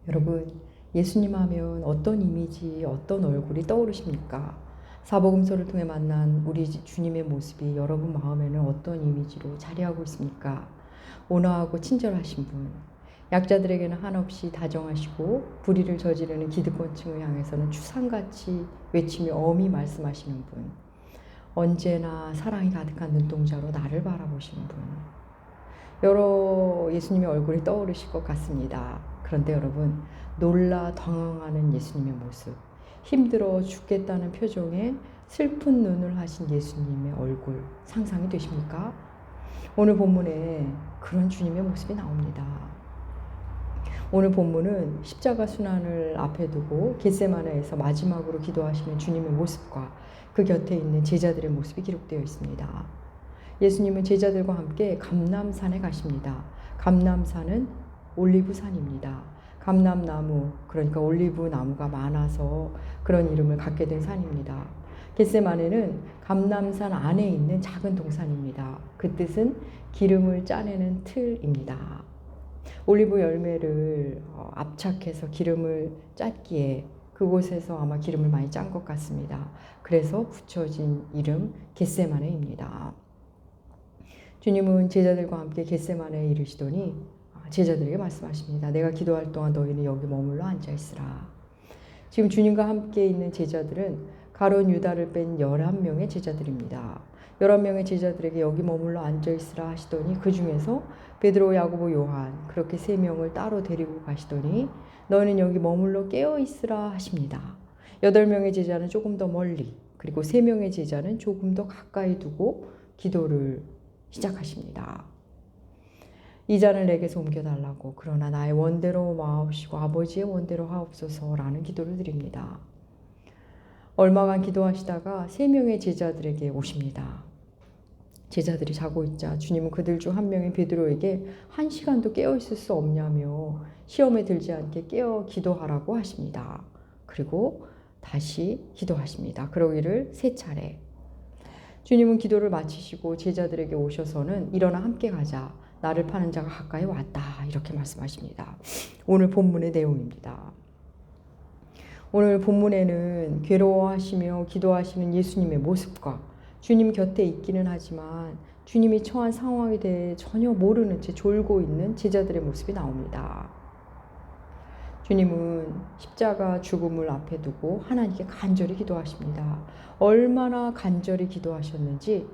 여러분, 예수님 하면 어떤 이미지, 어떤 얼굴이 떠오르십니까? 사복음서를 통해 만난 우리 주님의 모습이 여러분 마음에는 어떤 이미지로 자리하고 있습니까? 온화하고 친절하신 분, 약자들에게는 한없이 다정하시고 불의를 저지르는 기득권층을 향해서는 추상같이 외치며 엄히 말씀하시는 분, 언제나 사랑이 가득한 눈동자로 나를 바라보시는 분, 여러 예수님의 얼굴이 떠오르실 것 같습니다. 그런데 여러분, 놀라 당황하는 예수님의 모습, 힘들어 죽겠다는 표정에 슬픈 눈을 하신 예수님의 얼굴 상상이 되십니까? 오늘 본문에 그런 주님의 모습이 나옵니다. 오늘 본문은 십자가 순환을 앞에 두고 겟세마네에서 마지막으로 기도하시는 주님의 모습과 그 곁에 있는 제자들의 모습이 기록되어 있습니다. 예수님은 제자들과 함께 감람산에 가십니다. 감람산은 올리브산입니다. 감람나무, 그러니까 올리브 나무가 많아서 그런 이름을 갖게 된 산입니다. 겟세마네는 감람산 안에 있는 작은 동산입니다. 그 뜻은 기름을 짜내는 틀입니다. 올리브 열매를 압착해서 기름을 짰기에 그곳에서 아마 기름을 많이 짠 것 같습니다. 그래서 붙여진 이름 겟세마네입니다. 주님은 제자들과 함께 겟세마네에 이르시더니 제자들에게 말씀하십니다. 내가 기도할 동안 너희는 여기 머물러 앉아있으라. 지금 주님과 함께 있는 제자들은 가룟 유다를 뺀 11명의 제자들입니다. 11명의 제자들에게 여기 머물러 앉아있으라 하시더니 그 중에서 베드로, 야고보, 요한 그렇게 3명을 따로 데리고 가시더니 너희는 여기 머물러 깨어있으라 하십니다. 8명의 제자는 조금 더 멀리, 그리고 3명의 제자는 조금 더 가까이 두고 기도를 시작하십니다. 이 잔을 내게서 옮겨달라고, 그러나 나의 원대로 마옵시고 아버지의 원대로 하옵소서라는 기도를 드립니다. 얼마간 기도하시다가 3명의 제자들에게 오십니다. 제자들이 자고 있자 주님은 그들 중 한 명인 베드로에게 1시간도 깨어있을 수 없냐며 시험에 들지 않게 깨어 기도하라고 하십니다. 그리고 다시 기도하십니다. 그러기를 3차례. 주님은 기도를 마치시고 제자들에게 오셔서는 일어나 함께 가자. 나를 파는 자가 가까이 왔다. 이렇게 말씀하십니다. 오늘 본문의 내용입니다. 오늘 본문에는 괴로워하시며 기도하시는 예수님의 모습과 주님 곁에 있기는 하지만 주님이 처한 상황에 대해 전혀 모르는 채 졸고 있는 제자들의 모습이 나옵니다. 주님은 십자가 죽음을 앞에 두고 하나님께 간절히 기도하십니다. 얼마나 간절히 기도하셨는지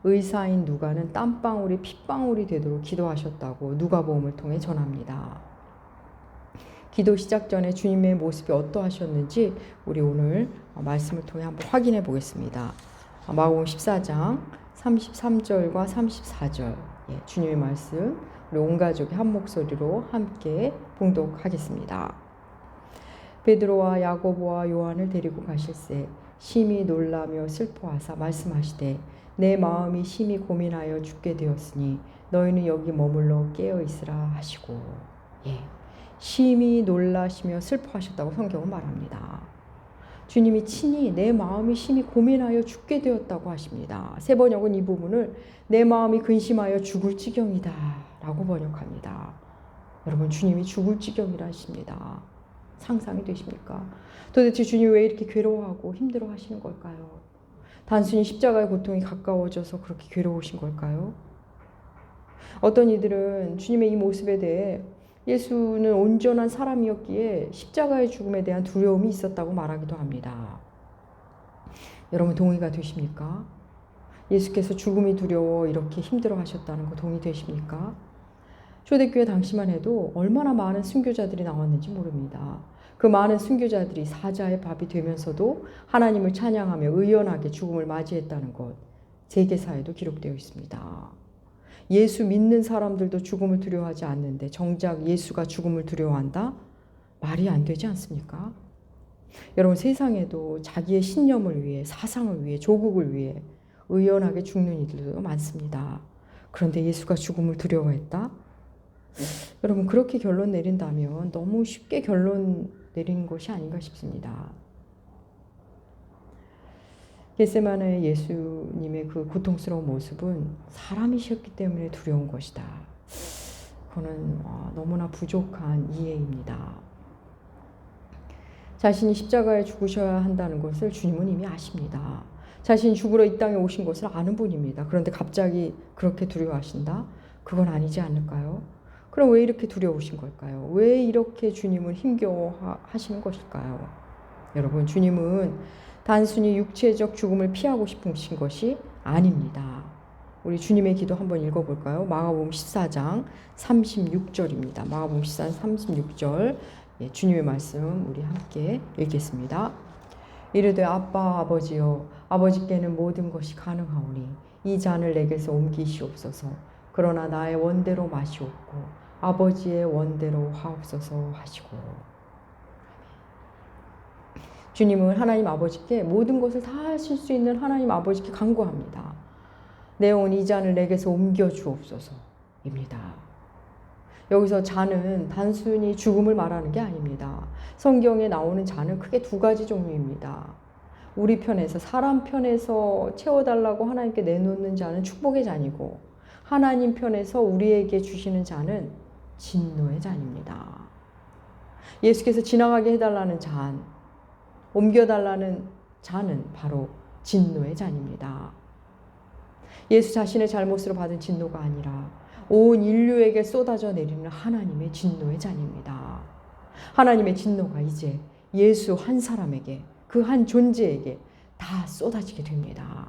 의사인 누가는 땀방울이 핏방울이 되도록 기도하셨다고 누가복음을 통해 전합니다. 기도 시작 전에 주님의 모습이 어떠하셨는지 우리 오늘 말씀을 통해 한번 확인해 보겠습니다. 마가복음 14장 33절과 34절 주님의 말씀 우리 온 가족이 한 목소리로 함께 봉독하겠습니다. 베드로와 야고보와 요한을 데리고 가실새 심히 놀라며 슬퍼하사 말씀하시되 내 마음이 심히 고민하여 죽게 되었으니 너희는 여기 머물러 깨어 있으라 하시고 심히 놀라시며 슬퍼하셨다고 성경은 말합니다. 주님이 친히 내 마음이 심히 고민하여 죽게 되었다고 하십니다. 새 번역은 이 부분을 내 마음이 근심하여 죽을 지경이다 라고 번역합니다. 여러분, 주님이 죽을 지경이라 하십니다. 상상이 되십니까? 도대체 주님이 왜 이렇게 괴로워하고 힘들어 하시는 걸까요? 단순히 십자가의 고통이 가까워져서 그렇게 괴로우신 걸까요? 어떤 이들은 주님의 이 모습에 대해 예수는 온전한 사람이었기에 십자가의 죽음에 대한 두려움이 있었다고 말하기도 합니다. 여러분, 동의가 되십니까? 예수께서 죽음이 두려워 이렇게 힘들어 하셨다는 거 동의되십니까? 초대교회 당시만 해도 얼마나 많은 순교자들이 나왔는지 모릅니다. 그 많은 순교자들이 사자의 밥이 되면서도 하나님을 찬양하며 의연하게 죽음을 맞이했다는 것, 세계사에도 기록되어 있습니다. 예수 믿는 사람들도 죽음을 두려워하지 않는데 정작 예수가 죽음을 두려워한다? 말이 안 되지 않습니까? 여러분, 세상에도 자기의 신념을 위해, 사상을 위해, 조국을 위해 의연하게 죽는 이들도 많습니다. 그런데 예수가 죽음을 두려워했다? 여러분, 그렇게 결론 내린다면 너무 쉽게 결론 내린 것이 아닌가 싶습니다. 겟세마네의 예수님의 그 고통스러운 모습은 사람이셨기 때문에 두려운 것이다. 그거는 너무나 부족한 이해입니다. 자신이 십자가에 죽으셔야 한다는 것을 주님은 이미 아십니다. 자신이 죽으러 이 땅에 오신 것을 아는 분입니다. 그런데 갑자기 그렇게 두려워하신다? 그건 아니지 않을까요? 그럼 왜 이렇게 두려우신 걸까요? 왜 이렇게 주님을 힘겨워하시는 것일까요? 여러분, 주님은 단순히 육체적 죽음을 피하고 싶으신 것이 아닙니다. 우리 주님의 기도 한번 읽어볼까요? 마가복음 14장 36절입니다. 마가복음 14장 36절. 예, 주님의 말씀 우리 함께 읽겠습니다. 이르되 아빠 아버지여 아버지께는 모든 것이 가능하오니 이 잔을 내게서 옮기시옵소서. 그러나 나의 원대로 마시옵고 아버지의 원대로 하옵소서 하시고. 주님은 하나님 아버지께 모든 것을 다 하실 수 있는 하나님 아버지께 간구합니다. 내 영혼 이 잔을 내게서 옮겨 주옵소서입니다. 여기서 잔은 단순히 죽음을 말하는 게 아닙니다. 성경에 나오는 잔은 크게 두 가지 종류입니다. 우리 편에서, 사람 편에서 채워달라고 하나님께 내놓는 잔은 축복의 잔이고, 하나님 편에서 우리에게 주시는 잔은 진노의 잔입니다. 예수께서 지나가게 해달라는 잔, 옮겨달라는 잔은 바로 진노의 잔입니다. 예수 자신의 잘못으로 받은 진노가 아니라 온 인류에게 쏟아져 내리는 하나님의 진노의 잔입니다. 하나님의 진노가 이제 예수 한 사람에게, 그 한 존재에게 다 쏟아지게 됩니다.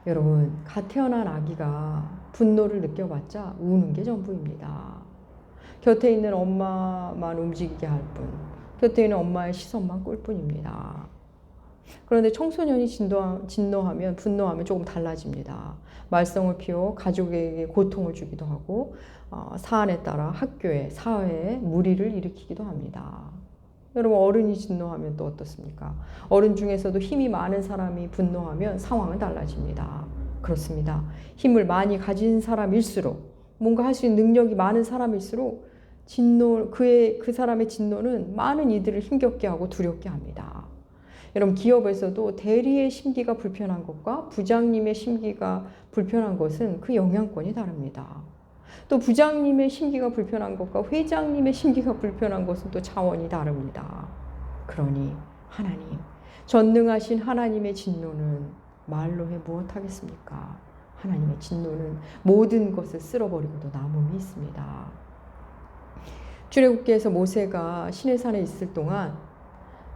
여러분, 갓 태어난 아기가 분노를 느껴봤자 우는 게 전부입니다. 곁에 있는 엄마만 움직이게 할 뿐, 곁에 있는 엄마의 시선만 끌 뿐입니다. 그런데 청소년이 진노하면, 분노하면 조금 달라집니다. 말썽을 피워 가족에게 고통을 주기도 하고, 사안에 따라 학교에, 사회에 무리를 일으키기도 합니다. 여러분, 어른이 진노하면 또 어떻습니까? 어른 중에서도 힘이 많은 사람이 분노하면 상황은 달라집니다. 그렇습니다. 힘을 많이 가진 사람일수록, 뭔가 할 수 있는 능력이 많은 사람일수록 그 사람의 진노는 많은 이들을 힘겹게 하고 두렵게 합니다. 여러분, 기업에서도 대리의 심기가 불편한 것과 부장님의 심기가 불편한 것은 그 영향권이 다릅니다. 또 부장님의 심기가 불편한 것과 회장님의 심기가 불편한 것은 또 차원이 다릅니다. 그러니 하나님, 전능하신 하나님의 진노는 말로 해 무엇하겠습니까? 하나님의 진노는 모든 것을 쓸어버리고도 남음이 있습니다. 출애굽기에서 모세가 시내산에 있을 동안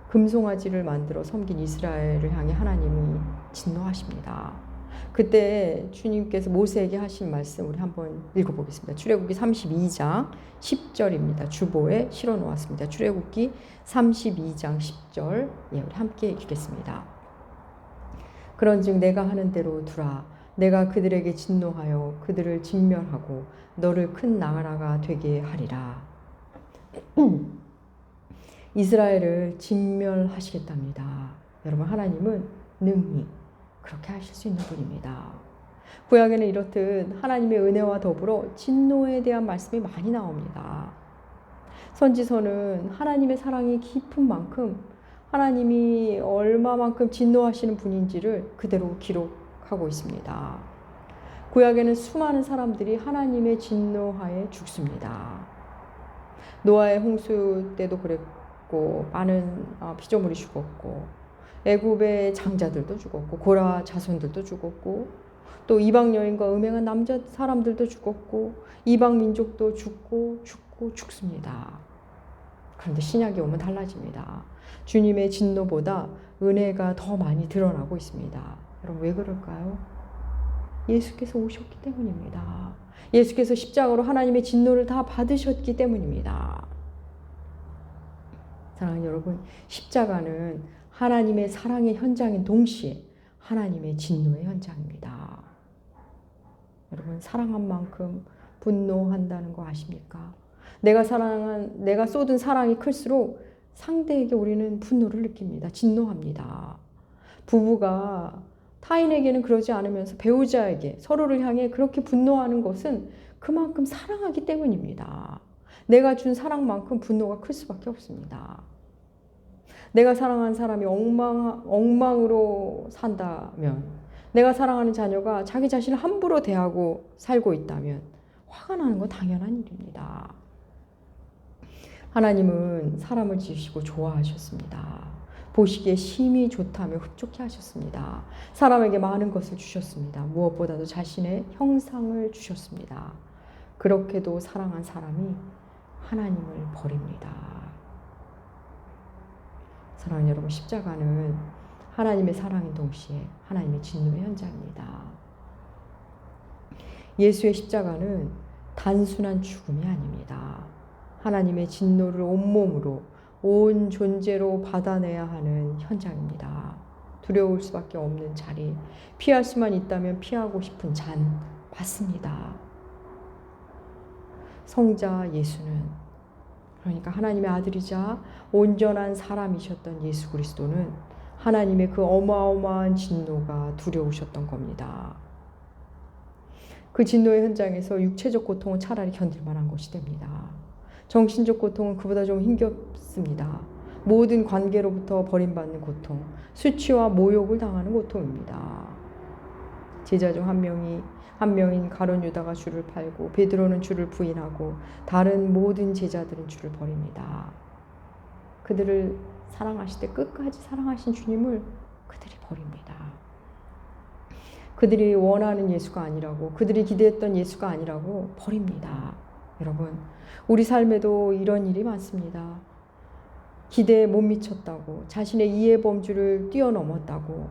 금송아지를 만들어 섬긴 이스라엘을 향해 하나님이 진노하십니다. 그때 주님께서 모세에게 하신 말씀 우리 한번 읽어보겠습니다. 출애굽기 32장 10절입니다. 주보에 실어 놓았습니다. 출애굽기 32장 10절, 예, 우리 함께 읽겠습니다. 그런즉 내가 하는 대로 두라. 내가 그들에게 진노하여 그들을 진멸하고 너를 큰 나라가 되게 하리라. 이스라엘을 진멸하시겠답니다. 여러분, 하나님은 능히 그렇게 하실 수 있는 분입니다. 구약에는 이렇듯 하나님의 은혜와 더불어 진노에 대한 말씀이 많이 나옵니다. 선지서는 하나님의 사랑이 깊은 만큼 하나님이 얼마만큼 진노하시는 분인지를 그대로 기록하고 있습니다. 구약에는 수많은 사람들이 하나님의 진노하에 죽습니다. 노아의 홍수 때도 그랬고, 많은 피조물이 죽었고, 애굽의 장자들도 죽었고, 고라 자손들도 죽었고, 또 이방 여인과 음행한 남자 사람들도 죽었고, 이방 민족도 죽고 죽습니다. 그런데 신약에 오면 달라집니다. 주님의 진노보다 은혜가 더 많이 드러나고 있습니다. 여러분, 왜 그럴까요? 예수께서 오셨기 때문입니다. 예수께서 십자가로 하나님의 진노를 다 받으셨기 때문입니다. 사랑하는 여러분, 십자가는 하나님의 사랑의 현장인 동시에 하나님의 진노의 현장입니다. 여러분, 사랑한 만큼 분노한다는 거 아십니까? 내가 쏟은 사랑이 클수록 상대에게 우리는 분노를 느낍니다. 진노합니다. 부부가 타인에게는 그러지 않으면서 배우자에게, 서로를 향해 그렇게 분노하는 것은 그만큼 사랑하기 때문입니다. 내가 준 사랑만큼 분노가 클 수밖에 없습니다. 내가 사랑한 사람이 엉망으로 산다면, 내가 사랑하는 자녀가 자기 자신을 함부로 대하고 살고 있다면 화가 나는 건 당연한 일입니다. 하나님은 사람을 지으시고 좋아하셨습니다. 보시기에 심히 좋다며 흡족해 하셨습니다. 사람에게 많은 것을 주셨습니다. 무엇보다도 자신의 형상을 주셨습니다. 그렇게도 사랑한 사람이 하나님을 버립니다. 사랑하는 여러분, 십자가는 하나님의 사랑인 동시에 하나님의 진노의 현장입니다. 예수의 십자가는 단순한 죽음이 아닙니다. 하나님의 진노를 온몸으로, 온 존재로 받아내야 하는 현장입니다. 두려울 수밖에 없는 자리, 피할 수만 있다면 피하고 싶은 잔, 맞습니다. 성자 예수는, 그러니까 하나님의 아들이자 온전한 사람이셨던 예수 그리스도는 하나님의 그 어마어마한 진노가 두려우셨던 겁니다. 그 진노의 현장에서 육체적 고통은 차라리 견딜 만한 것이 됩니다. 정신적 고통은 그보다 좀 힘겹습니다. 모든 관계로부터 버림받는 고통, 수치와 모욕을 당하는 고통입니다. 제자 중 한 명인 가룟 유다가 주를 팔고 베드로는 주를 부인하고 다른 모든 제자들은 주를 버립니다. 그들을 사랑하실 때 끝까지 사랑하신 주님을 그들이 버립니다. 그들이 원하는 예수가 아니라고, 그들이 기대했던 예수가 아니라고 버립니다. 여러분, 우리 삶에도 이런 일이 많습니다. 기대에 못 미쳤다고, 자신의 이해 범주를 뛰어넘었다고,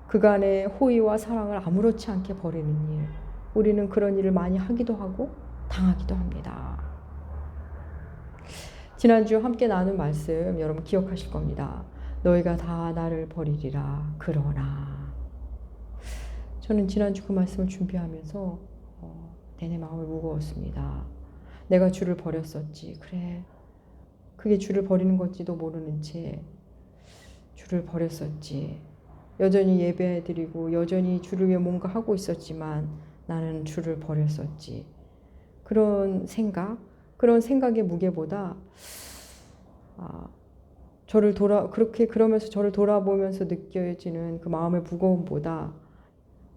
그간의 호의와 사랑을 아무렇지 않게 버리는 일, 우리는 그런 일을 많이 하기도 하고 당하기도 합니다. 지난주 함께 나눈 말씀 여러분 기억하실 겁니다. 너희가 다 나를 버리리라. 그러나 저는 지난주 그 말씀을 준비하면서 내내 마음이 무거웠습니다. 내가 주를 버렸었지. 그래, 그게 주를 버리는 건지도 모르는 채 주를 버렸었지. 여전히 예배드리고 여전히 주를 위해 뭔가 하고 있었지만 나는 주를 버렸었지. 그런 생각의 무게보다 그러면서 저를 돌아보면서 느껴지는 그 마음의 무거움보다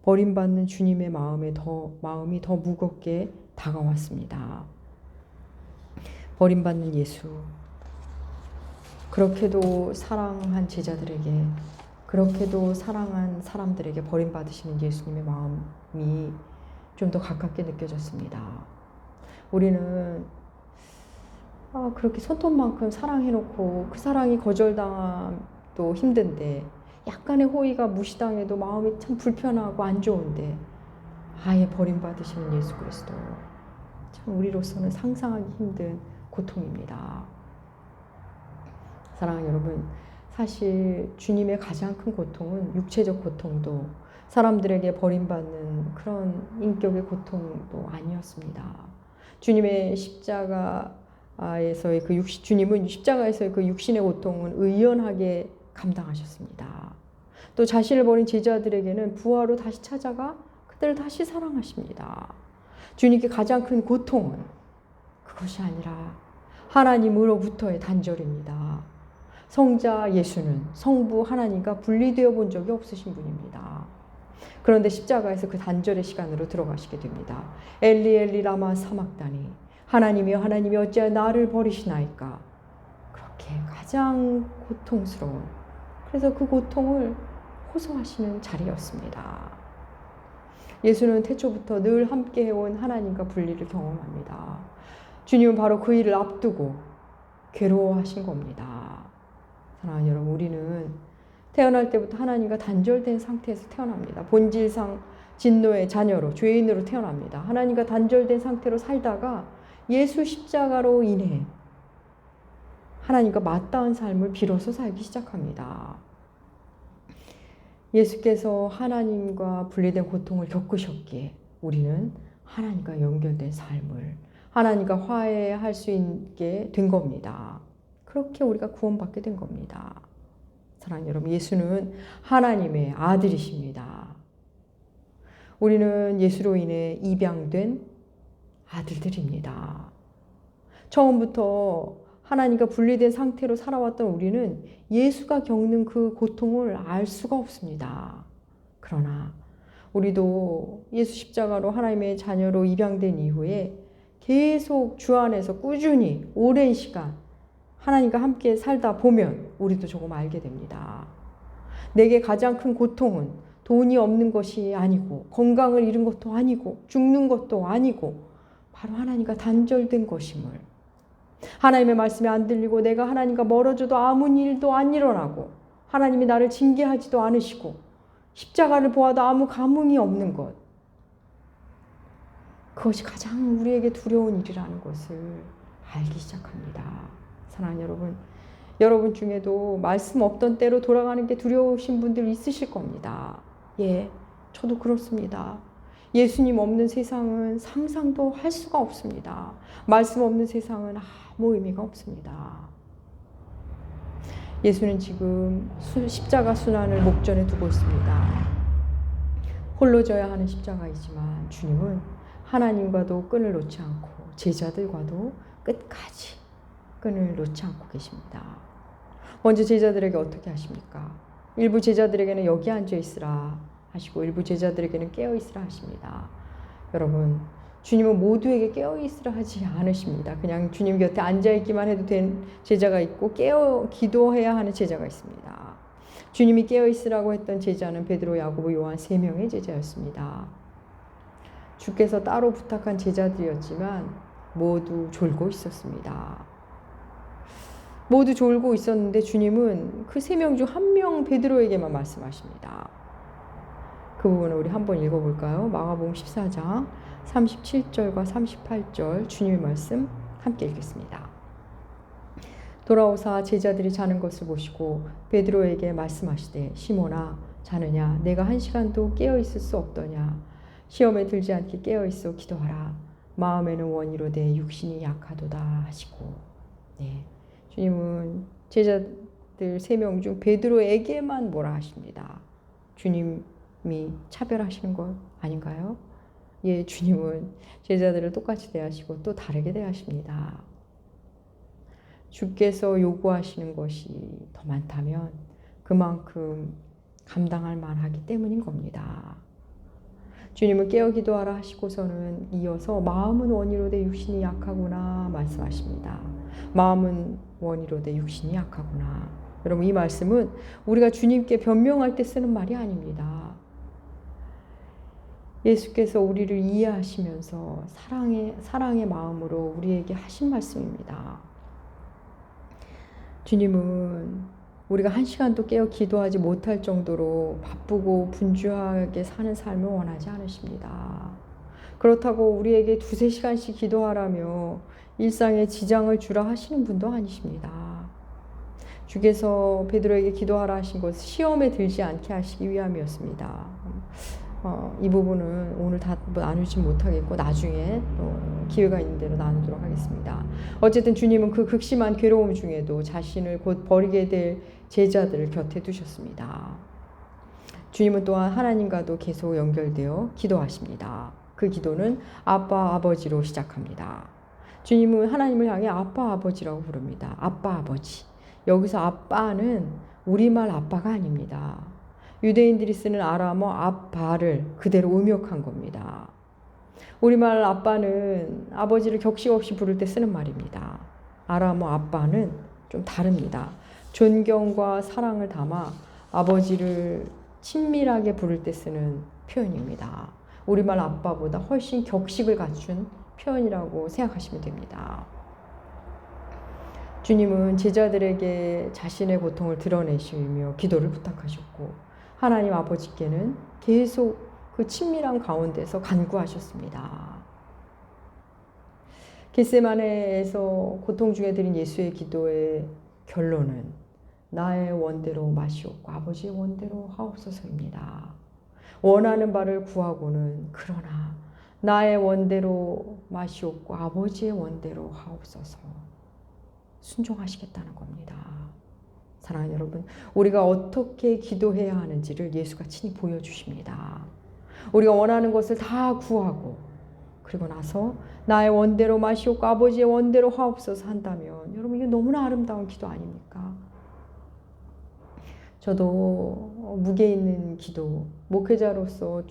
버림받는 주님의 마음이 더 무겁게 다가왔습니다. 버림받는 예수, 그렇게도 사랑한 제자들에게, 그렇게도 사랑한 사람들에게 버림받으시는 예수님의 마음이 좀 더 가깝게 느껴졌습니다. 우리는 그렇게 손톱만큼 사랑해놓고 그 사랑이 거절당함도 힘든데, 약간의 호의가 무시당해도 마음이 참 불편하고 안 좋은데 아예 버림받으시는 예수 그리스도, 참 우리로서는 상상하기 힘든 고통입니다. 사랑하는 여러분, 사실 주님의 가장 큰 고통은 육체적 고통도, 사람들에게 버림받는 그런 인격의 고통도 아니었습니다. 주님은 십자가에서의 그 육신의 고통은 의연하게 감당하셨습니다. 또 자신을 버린 제자들에게는 부활로 다시 찾아가 그들을 다시 사랑하십니다. 주님께 가장 큰 고통은 그것이 아니라 하나님으로부터의 단절입니다. 성자 예수는 성부 하나님과 분리되어 본 적이 없으신 분입니다. 그런데 십자가에서 그 단절의 시간으로 들어가시게 됩니다. 엘리 엘리 라마 사막다니, 하나님이여 하나님이 어찌하여 나를 버리시나이까. 그렇게 가장 고통스러운, 그래서 그 고통을 호소하시는 자리였습니다. 예수는 태초부터 늘 함께 해온 하나님과 분리를 경험합니다. 주님은 바로 그 일을 앞두고 괴로워하신 겁니다. 사랑하는 여러분, 우리는 태어날 때부터 하나님과 단절된 상태에서 태어납니다. 본질상 진노의 자녀로, 죄인으로 태어납니다. 하나님과 단절된 상태로 살다가 예수 십자가로 인해 하나님과 맞닿은 삶을 비로소 살기 시작합니다. 예수께서 하나님과 분리된 고통을 겪으셨기에 우리는 하나님과 연결된 삶을, 하나님과 화해할 수 있게 된 겁니다. 그렇게 우리가 구원받게 된 겁니다. 사랑하는 여러분, 예수는 하나님의 아들이십니다. 우리는 예수로 인해 입양된 아들들입니다. 처음부터 하나님과 분리된 상태로 살아왔던 우리는 예수가 겪는 그 고통을 알 수가 없습니다. 그러나 우리도 예수 십자가로 하나님의 자녀로 입양된 이후에 계속 주 안에서 꾸준히 오랜 시간 하나님과 함께 살다 보면 우리도 조금 알게 됩니다. 내게 가장 큰 고통은 돈이 없는 것이 아니고 건강을 잃은 것도 아니고 죽는 것도 아니고 바로 하나님과 단절된 것임을, 하나님의 말씀이 안 들리고 내가 하나님과 멀어져도 아무 일도 안 일어나고 하나님이 나를 징계하지도 않으시고 십자가를 보아도 아무 감흥이 없는 것, 그것이 가장 우리에게 두려운 일이라는 것을 알기 시작합니다. 사랑하는 여러분, 여러분 중에도 말씀 없던 때로 돌아가는 게 두려우신 분들 있으실 겁니다. 예, 저도 그렇습니다. 예수님 없는 세상은 상상도 할 수가 없습니다. 말씀 없는 세상은 아무 의미가 없습니다. 예수는 지금 십자가 순환을 목전에 두고 있습니다. 홀로 져야 하는 십자가이지만 주님은 하나님과도 끈을 놓지 않고 제자들과도 끝까지 끈을 놓지 않고 계십니다. 먼저 제자들에게 어떻게 하십니까? 일부 제자들에게는 여기 앉아 있으라 하시고 일부 제자들에게는 깨어 있으라 하십니다. 여러분, 주님은 모두에게 깨어 있으라 하지 않으십니다. 그냥 주님 곁에 앉아 있기만 해도 된 제자가 있고 깨어 기도해야 하는 제자가 있습니다. 주님이 깨어 있으라고 했던 제자는 베드로, 야고보, 요한 3명의 제자였습니다. 주께서 따로 부탁한 제자들이었지만 모두 졸고 있었습니다. 모두 졸고 있었는데 주님은 그 3명 중 1명 베드로에게만 말씀하십니다. 그 부분을 우리 한번 읽어볼까요? 마가복음 14장 37절과 38절 주님의 말씀 함께 읽겠습니다. 돌아오사 제자들이 자는 것을 보시고 베드로에게 말씀하시되 시몬아 자느냐 내가 1시간도 깨어 있을 수 없더냐 시험에 들지 않게 깨어 있어 기도하라 마음에는 원이로되 육신이 약하도다 하시고, 네, 주님은 제자들 3명 중 베드로에게만 뭐라 하십니다. 주님이 차별하시는 것 아닌가요? 예, 주님은 제자들을 똑같이 대하시고 또 다르게 대하십니다. 주께서 요구하시는 것이 더 많다면 그만큼 감당할 만하기 때문인 겁니다. 주님은 깨어 기도하라 하시고서는 이어서 마음은 원이로되 육신이 약하구나 말씀하십니다. 마음은 원이로되 육신이 약하구나. 여러분, 이 말씀은 우리가 주님께 변명할 때 쓰는 말이 아닙니다. 예수께서 우리를 이해하시면서 사랑의 마음으로 우리에게 하신 말씀입니다. 주님은 우리가 1시간도 깨어 기도하지 못할 정도로 바쁘고 분주하게 사는 삶을 원하지 않으십니다. 그렇다고 우리에게 2-3시간씩 기도하라며 일상에 지장을 주라 하시는 분도 아니십니다. 주께서 베드로에게 기도하라 하신 것은 시험에 들지 않게 하시기 위함이었습니다. 이 부분은 오늘 다 나누지 못하겠고 나중에 기회가 있는 대로 나누도록 하겠습니다. 어쨌든 주님은 그 극심한 괴로움 중에도 자신을 곧 버리게 될 제자들을 곁에 두셨습니다. 주님은 또한 하나님과도 계속 연결되어 기도하십니다. 그 기도는 아빠 아버지로 시작합니다. 주님은 하나님을 향해 아빠 아버지라고 부릅니다. 아빠 아버지. 여기서 아빠는 우리말 아빠가 아닙니다. 유대인들이 쓰는 아람어 아빠를 그대로 음역한 겁니다. 우리말 아빠는 아버지를 격식 없이 부를 때 쓰는 말입니다. 아람어 아빠는 좀 다릅니다. 존경과 사랑을 담아 아버지를 친밀하게 부를 때 쓰는 표현입니다. 우리말 아빠보다 훨씬 격식을 갖춘 표현이라고 생각하시면 됩니다. 주님은 제자들에게 자신의 고통을 드러내시며 기도를 부탁하셨고 하나님 아버지께는 계속 그 친밀한 가운데서 간구하셨습니다. 겟세마네에서 고통 중에 드린 예수의 기도의 결론은 나의 원대로 마시옵고 아버지의 원대로 하옵소서입니다. 원하는 바를 구하고는 그러나 나의 원대로 마시옵고 아버지의 원대로 하옵소서 순종하시겠다는 겁니다. 사랑하는 여러분, 우리가 어떻게 기도해야 하는지를 예수가 친히 보여주십니다. 우리가 원하는 것을 다 구하고 그리고 나서 나의 원대로 마시옵고 아버지의 원대로 하옵소서 한다면 여러분 이게 너무나 아름다운 기도 아닙니까? 저도 무게 있는 기도, 목회자로서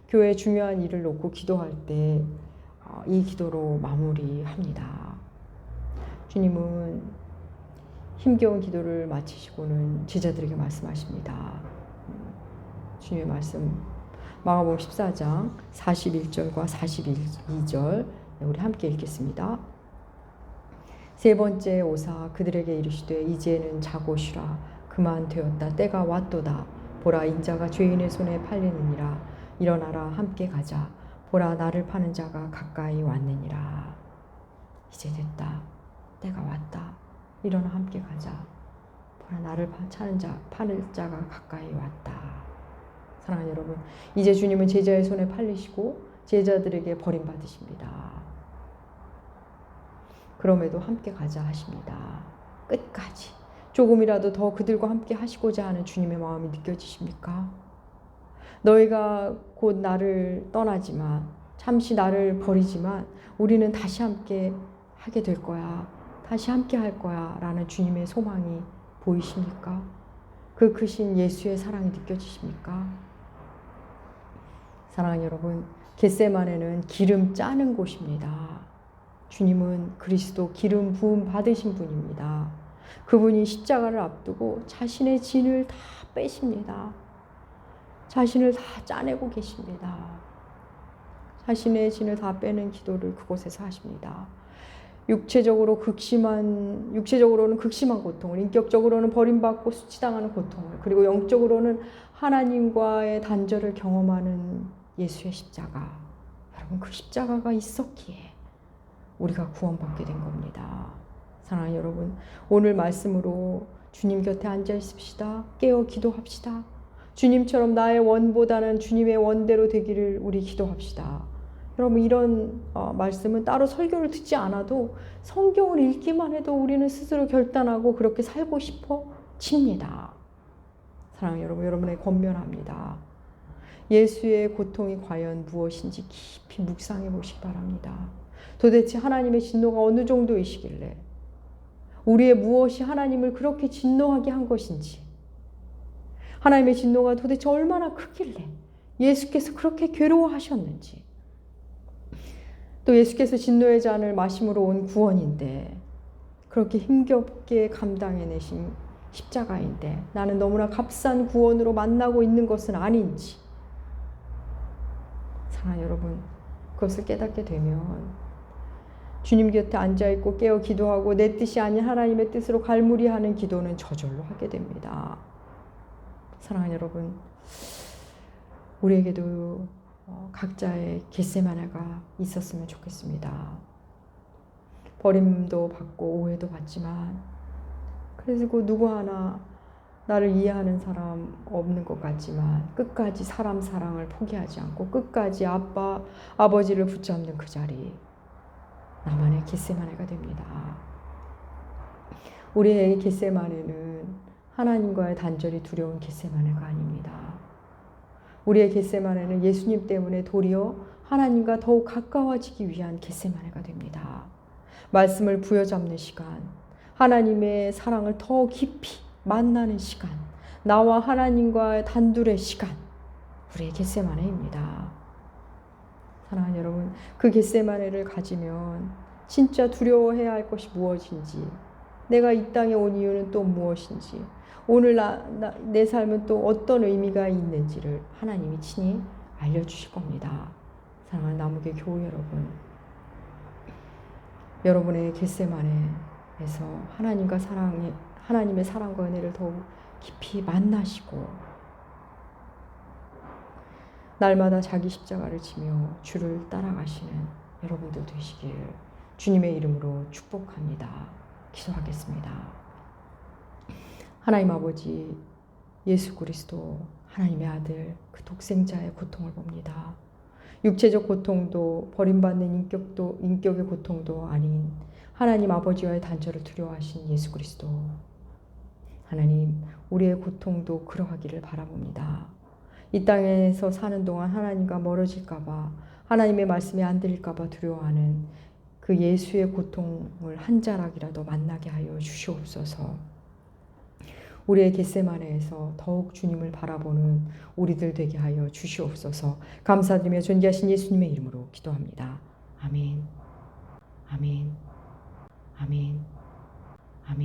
교회의 중요한 일을 놓고 기도할 때 이 기도로 마무리합니다. 주님은 힘겨운 기도를 마치시고는 제자들에게 말씀하십니다. 주님의 말씀 마가복음 14장 41절과 42절 우리 함께 읽겠습니다. 세 번째 오사 그들에게 이르시되 이제는 자고 쉬라. 그만 되었다. 때가 왔도다. 보라 인자가 죄인의 손에 팔리느니라. 일어나라 함께 가자. 보라 나를 파는 자가 가까이 왔느니라. 이제 됐다. 때가 왔다. 일어나 함께 가자. 보라 나를 파는 자가 가까이 왔다. 사랑하는 여러분, 이제 주님은 제자의 손에 팔리시고 제자들에게 버림받으십니다. 그럼에도 함께 가자 하십니다. 끝까지 조금이라도 더 그들과 함께 하시고자 하는 주님의 마음이 느껴지십니까? 너희가 곧 나를 떠나지만 잠시 나를 버리지만 우리는 다시 함께 하게 될 거야. 다시 함께 할 거야 라는 주님의 소망이 보이십니까? 그 크신 예수의 사랑이 느껴지십니까? 사랑하는 여러분, 겟세마네는 기름 짜는 곳입니다. 주님은 그리스도 기름 부음 받으신 분입니다. 그분이 십자가를 앞두고 자신의 진을 다 빼십니다. 자신을 다 짜내고 계십니다. 자신의 진을 다 빼는 기도를 그곳에서 하십니다. 육체적으로는 극심한 고통을, 인격적으로는 버림받고 수치당하는 고통을, 그리고 영적으로는 하나님과의 단절을 경험하는 예수의 십자가. 여러분, 그 십자가가 있었기에 우리가 구원받게 된 겁니다. 사랑하는 여러분, 오늘 말씀으로 주님 곁에 앉아 있읍시다. 깨어 기도합시다. 주님처럼 나의 원보다는 주님의 원대로 되기를 우리 기도합시다. 여러분, 이런 말씀은 따로 설교를 듣지 않아도 성경을 읽기만 해도 우리는 스스로 결단하고 그렇게 살고 싶어집니다. 사랑하는 여러분, 여러분에게 권면합니다. 예수의 고통이 과연 무엇인지 깊이 묵상해 보시기 바랍니다. 도대체 하나님의 진노가 어느 정도이시길래, 우리의 무엇이 하나님을 그렇게 진노하게 한 것인지, 하나님의 진노가 도대체 얼마나 크길래 예수께서 그렇게 괴로워하셨는지, 또 예수께서 진노의 잔을 마심으로 온 구원인데 그렇게 힘겹게 감당해내신 십자가인데 나는 너무나 값싼 구원으로 만나고 있는 것은 아닌지, 사랑하는 여러분, 그것을 깨닫게 되면 주님 곁에 앉아있고 깨어 기도하고 내 뜻이 아닌 하나님의 뜻으로 갈무리하는 기도는 저절로 하게 됩니다. 사랑하는 여러분, 우리에게도 각자의 겟세마네가 있었으면 좋겠습니다. 버림도 받고 오해도 받지만 그리고 누구 하나 나를 이해하는 사람 없는 것 같지만 끝까지 사람 사랑을 포기하지 않고 끝까지 아버지를 붙잡는 그 자리, 나만의 겟세마네가 됩니다. 우리의 겟세마네는 하나님과의 단절이 두려운 겟세마네가 아닙니다. 우리의 겟세마네는 예수님 때문에 도리어 하나님과 더욱 가까워지기 위한 겟세마네가 됩니다. 말씀을 부여잡는 시간, 하나님의 사랑을 더 깊이 만나는 시간, 나와 하나님과의 단둘의 시간, 우리의 겟세마네입니다. 사랑하는 여러분, 그 겟세마네를 가지면 진짜 두려워해야 할 것이 무엇인지, 내가 이 땅에 온 이유는 또 무엇인지, 오늘 내 삶은 또 어떤 의미가 있는지를 하나님이 친히 알려주실 겁니다. 사랑하는 나무교 교우 여러분, 여러분의 겟세마네에서 하나님의 사랑과 은혜를 더욱 깊이 만나시고 날마다 자기 십자가를 지며 주를 따라가시는 여러분들 되시길 주님의 이름으로 축복합니다. 기도하겠습니다. 하나님 아버지, 예수 그리스도 하나님의 아들, 그 독생자의 고통을 봅니다. 육체적 고통도 버림받는 인격의 고통도 아닌 하나님 아버지와의 단절을 두려워하신 예수 그리스도, 하나님, 우리의 고통도 그러하기를 바라봅니다. 이 땅에서 사는 동안 하나님과 멀어질까 봐, 하나님의 말씀이 안 들릴까 봐 두려워하는 그 예수의 고통을 한 자락이라도 만나게 하여 주시옵소서. 우리의 겟세마네에서 더욱 주님을 바라보는 우리들 되게 하여 주시옵소서. 감사드리며 존귀하신 예수님의 이름으로 기도합니다. 아멘. 아멘. 아멘.